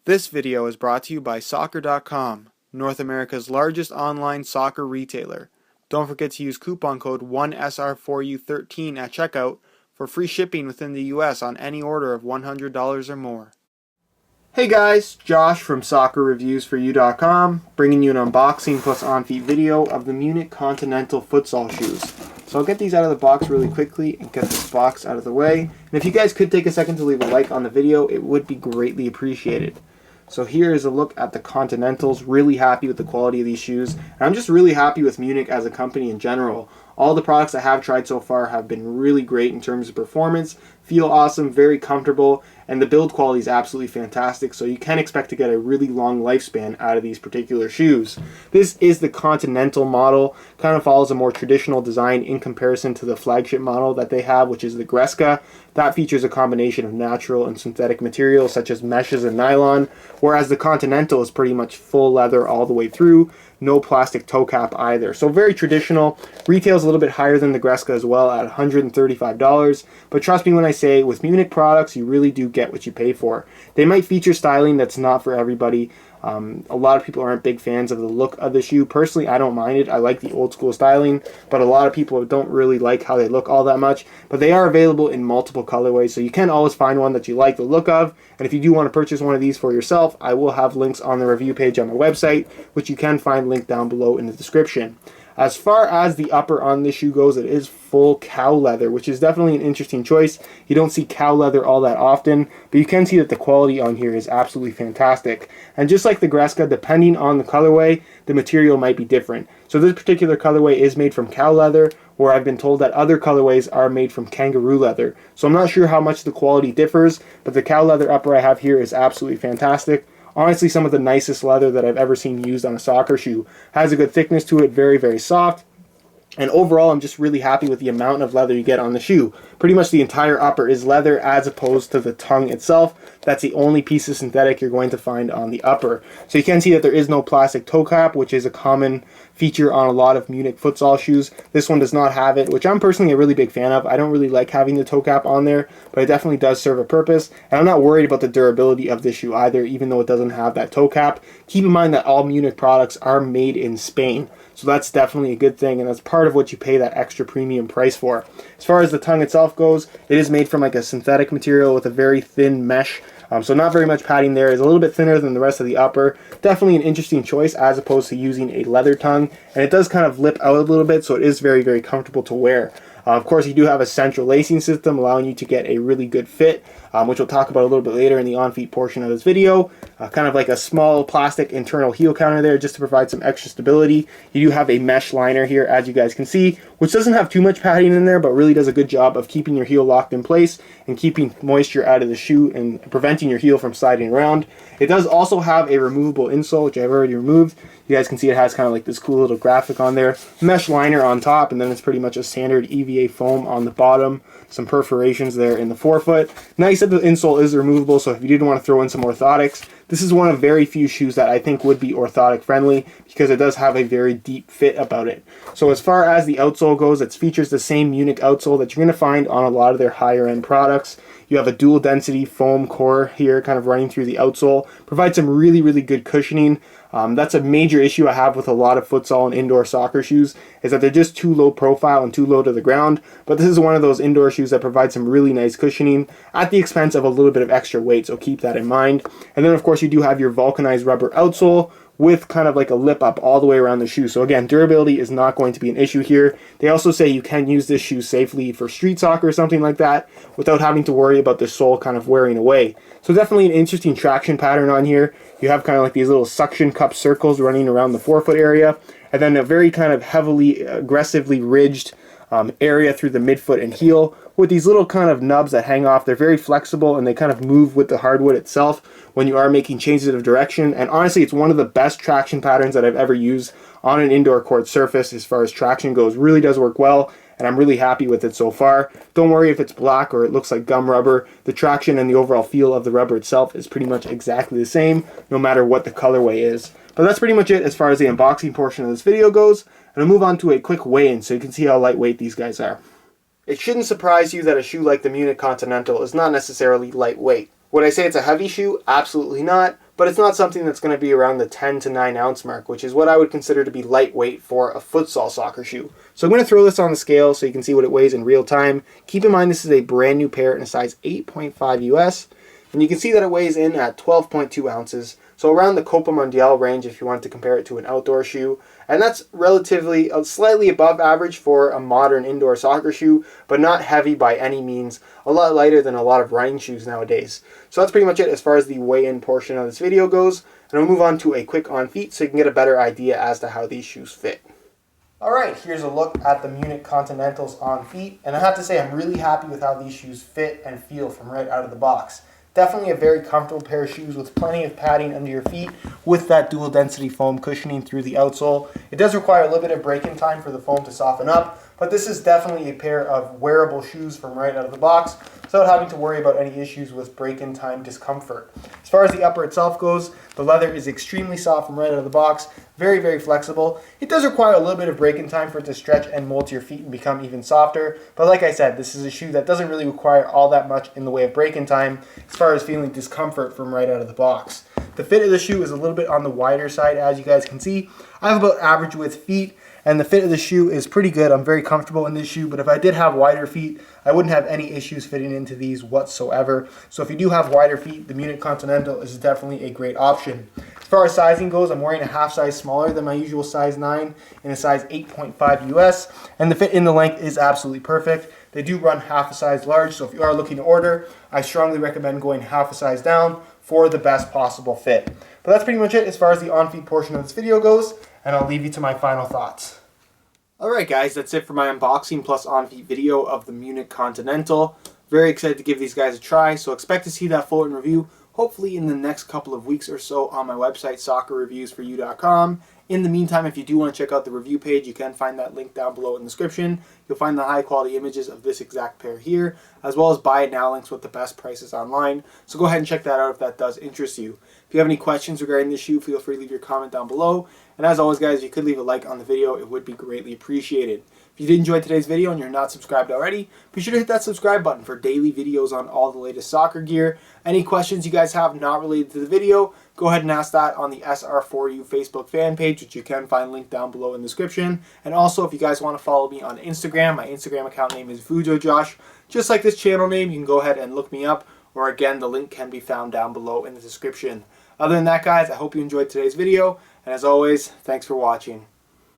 This video is brought to you by Soccer.com, North America's largest online soccer retailer. Don't forget to use coupon code 1SR4U13 at checkout for free shipping within the US on any order of $100 or more. Hey guys, Josh from SoccerReviewsForYou.com, bringing you an unboxing plus on-feet video of the MUNICH Continental Futsal shoes. So I'll get these out of the box really quickly and get this box out of the way. And if you guys could take a second to leave a like on the video, it would be greatly appreciated. So here is a look at the Continentals. Really happy with the quality of these shoes. And I'm just really happy with MUNICH as a company in general. All the products I have tried so far have been really great in terms of performance, feel awesome, very comfortable, and the build quality is absolutely fantastic, so you can expect to get a really long lifespan out of these particular shoes. This is the Continental model, kind of follows a more traditional design in comparison to the flagship model that they have, which is the Greska. That features a combination of natural and synthetic materials such as meshes and nylon, whereas the Continental is pretty much full leather all the way through. No plastic toe cap either. So very traditional. Retails a little bit higher than the Greska as well at $135. But trust me when I say with MUNICH products, you really do get what you pay for. They might feature styling that's not for everybody. A lot of people aren't big fans of the look of the shoe. Personally, I don't mind it. I like the old school styling, but a lot of people don't really like how they look all that much. But they are available in multiple colorways, so you can always find one that you like the look of. And if you do want to purchase one of these for yourself, I will have links on the review page on my website, which you can find linked down below in the description. As far as the upper on this shoe goes, it is full cow leather, which is definitely an interesting choice. You don't see cow leather all that often, but you can see that the quality on here is absolutely fantastic. And just like the Greska, depending on the colorway, the material might be different. So this particular colorway is made from cow leather, where I've been told that other colorways are made from kangaroo leather. So I'm not sure how much the quality differs, but the cow leather upper I have here is absolutely fantastic. Honestly, some of the nicest leather that I've ever seen used on a soccer shoe. Has a good thickness to it, very, very soft. And overall, I'm just really happy with the amount of leather you get on the shoe. Pretty much the entire upper is leather as opposed to the tongue itself. That's the only piece of synthetic you're going to find on the upper. So you can see that there is no plastic toe cap, which is a common feature on a lot of MUNICH futsal shoes. This one does not have it, which I'm personally a really big fan of. I don't really like having the toe cap on there, but it definitely does serve a purpose. And I'm not worried about the durability of this shoe either, even though it doesn't have that toe cap. Keep in mind that all MUNICH products are made in Spain. So that's definitely a good thing, and that's part of what you pay that extra premium price for. As far as the tongue itself goes, it is made from like a synthetic material with a very thin mesh. So not very much padding there. It's a little bit thinner than the rest of the upper. Definitely an interesting choice as opposed to using a leather tongue. And it does kind of lip out a little bit, so it is very, very comfortable to wear. Of course, you do have a central lacing system allowing you to get a really good fit, which we'll talk about a little bit later in the on-feet portion of this video. Kind of like a small plastic internal heel counter there just to provide some extra stability. You do have a mesh liner here, as you guys can see, which doesn't have too much padding in there, but really does a good job of keeping your heel locked in place and keeping moisture out of the shoe and preventing your heel from sliding around. It does also have a removable insole, which I've already removed. You guys can see it has kind of like this cool little graphic on there. Mesh liner on top, and then it's pretty much a standard EVA foam on the bottom. Some perforations there in the forefoot. Nice that the insole is removable, so if you did want to throw in some orthotics, this is one of very few shoes that I think would be orthotic friendly because it does have a very deep fit about it. So as far as the outsole goes, it features the same MUNICH outsole that you're going to find on a lot of their higher end products. You have a dual density foam core here kind of running through the outsole. Provides some really, really good cushioning. That's a major issue I have with a lot of futsal and indoor soccer shoes, is that they're just too low profile and too low to the ground. But this is one of those indoor shoes that provides some really nice cushioning at the expense of a little bit of extra weight, so keep that in mind. And then of course you do have your vulcanized rubber outsole with kind of like a lip up all the way around the shoe. So again, durability is not going to be an issue here. They also say you can use this shoe safely for street soccer or something like that without having to worry about the sole kind of wearing away. So definitely an interesting traction pattern on here. You have kind of like these little suction cup circles running around the forefoot area, and then a very kind of heavily, aggressively ridged area through the midfoot and heel with these little kind of nubs that hang off. They're very flexible and they kind of move with the hardwood itself when you are making changes of direction. And honestly, it's one of the best traction patterns that I've ever used on an indoor court surface as far as traction goes. Really does work well, and I'm really happy with it so far. Don't worry if it's black or it looks like gum rubber. The traction and the overall feel of the rubber itself is pretty much exactly the same, no matter what the colorway is. But that's pretty much it as far as the unboxing portion of this video goes. And I'll move on to a quick weigh-in so you can see how lightweight these guys are. It shouldn't surprise you that a shoe like the MUNICH Continental is not necessarily lightweight. Would I say it's a heavy shoe? Absolutely not. but it's not something that's going to be around the 10 to 9 ounce mark, which is what I would consider to be lightweight for a futsal soccer shoe. So I'm going to throw this on the scale so you can see what it weighs in real time. Keep in mind this is a brand new pair in a size 8.5 US, and you can see that it weighs in at 12.2 ounces. So around the Copa Mundial range if you want to compare it to an outdoor shoe. And that's relatively slightly above average for a modern indoor soccer shoe, but not heavy by any means. A lot lighter than a lot of running shoes nowadays. So that's pretty much it as far as the weigh-in portion of this video goes. And I'll move on to a quick on feet so you can get a better idea as to how these shoes fit. Alright, here's a look at the Munich Continentals on feet. And I have to say I'm really happy with how these shoes fit and feel from right out of the box. Definitely a very comfortable pair of shoes with plenty of padding under your feet with that dual density foam cushioning through the outsole. It does require a little bit of break-in time for the foam to soften up, but this is definitely a pair of wearable shoes from right out of the box without having to worry about any issues with break-in time discomfort. As far as the upper itself goes, the leather is extremely soft from right out of the box, very, very flexible. It does require a little bit of break-in time for it to stretch and mold to your feet and become even softer, but like I said, this is a shoe that doesn't really require all that much in the way of break-in time as far as feeling discomfort from right out of the box. The fit of the shoe is a little bit on the wider side, as you guys can see. I have about average width feet, and the fit of the shoe is pretty good. I'm very comfortable in this shoe, but if I did have wider feet, I wouldn't have any issues fitting into these whatsoever. So if you do have wider feet, the Munich Continental is definitely a great option. As far as sizing goes, I'm wearing a half size smaller than my usual size 9 in a size 8.5 US, and the fit in the length is absolutely perfect. They do run half a size large, so if you are looking to order, I strongly recommend going half a size down for the best possible fit. But that's pretty much it as far as the on-feet portion of this video goes, and I'll leave you to my final thoughts. Alright guys, that's it for my unboxing plus on-feet video of the Munich Continental. Very excited to give these guys a try, so expect to see that full review hopefully in the next couple of weeks or so on my website, soccerreviewsforyou.com. In the meantime, if you do want to check out the review page, you can find that link down below in the description. You'll find the high quality images of this exact pair here, as well as buy it now links with the best prices online. So go ahead and check that out if that does interest you. If you have any questions regarding this shoe, feel free to leave your comment down below. And as always guys, if you could leave a like on the video, it would be greatly appreciated. If you did enjoy today's video and you're not subscribed already, be sure to hit that subscribe button for daily videos on all the latest soccer gear. Any questions you guys have not related to the video, go ahead and ask that on the SR4U Facebook fan page, which you can find linked down below in the description. And also, if you guys want to follow me on Instagram, my Instagram account name is VujoJosh. Just like this channel name, you can go ahead and look me up, or again, the link can be found down below in the description. Other than that, guys, I hope you enjoyed today's video, and as always, thanks for watching.